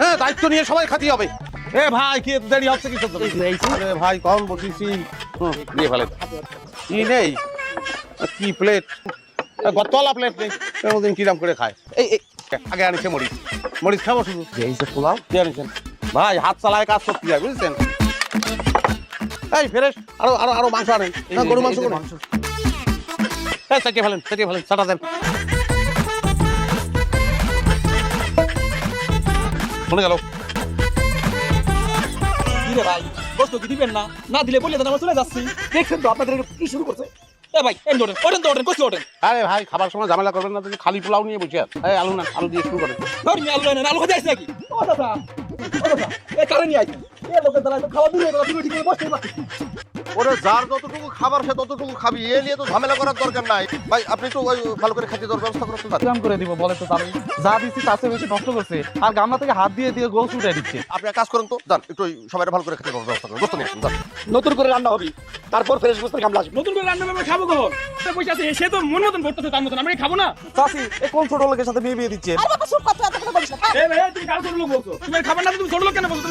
হ্যাঁ দায়িত্ব নিয়ে সবাই খাতি হবে। এ ভাই কি দেরি হচ্ছে কি ভাই কম বসেছি দিয়ে ফেলে কি নেই কি প্লেট গতলা প্লেট নেই কোনোদিন কিরাম করে খায়। এই আগে আনিছে মরিচ মরিচ খাবো শুধু এই যে পোলাও দিয়ে আনিছেন ভাই হাত চালায় কাজ করতে যায় বুঝছেন। এই ফ্রেশ আরো আরো আরো মাংস আনেন গরু মাংস চাটিয়ে ফেলেন চাটা দেন মনে গেল ভাই গোস্ত কি দিবেন না না দিলে বললে আমরা চলে যাচ্ছি দেখছেন তো আপনাদের কি শুরু করছে। ভাই ওঠেন গোস্ত ওঠেন। আরে ভাই খাবার সময় ঝামেলা করবেন না তুমি খালি পোলাও নিয়ে বসে এই আলু না আলু দিয়ে শুরু করেন আলু খাতে আসছে নাকি ও দাদা এই কারণে নিয়ে আইছেন এই লোকের দ্বারা খাওয়া দূরে তুমি ঠিক বসতে পারছিস। ওরে যার যতটুকু খাবার সে ততটুকু খাবি এ নিয়ে তো ঝামেলা করার দরকার নাই। ভাই আপনি তো ওই ভালো করে খেতে দেওয়ার ব্যবস্থা করতে পারেন। কাম করে দিব বলে তো তার যা দিচ্ছি তার চেয়ে বেশি নষ্ট করছে আর গামলা থেকে হাত দিয়ে দিয়ে গোল উঠে দিচ্ছে। আপনি এক কাজ করেন তো যান একটু সবাই ভালো করে খেতে দেওয়ার ব্যবস্থা করেন গোস্ত নিয়ে আসুন যান। নতুন করে রান্না হবে তারপর ফ্রেশ গোস্তের গামলা আসবে। নতুন করে রান্না আমরা খাবো কখন পয়সা আছে সে তো মন মতন করতেছে তার মতন আমরা খাবো না। চাচি এই কোন ছোট লোকের সাথে বিয়ে দিচ্ছে। আরে বাবা চুপ কর তুই এত কথা বলিস না। এই ভাই তুমি কার ছোট লোক বলছো তুমি খাবার না তুমি ছোট লোক কেন বলছো।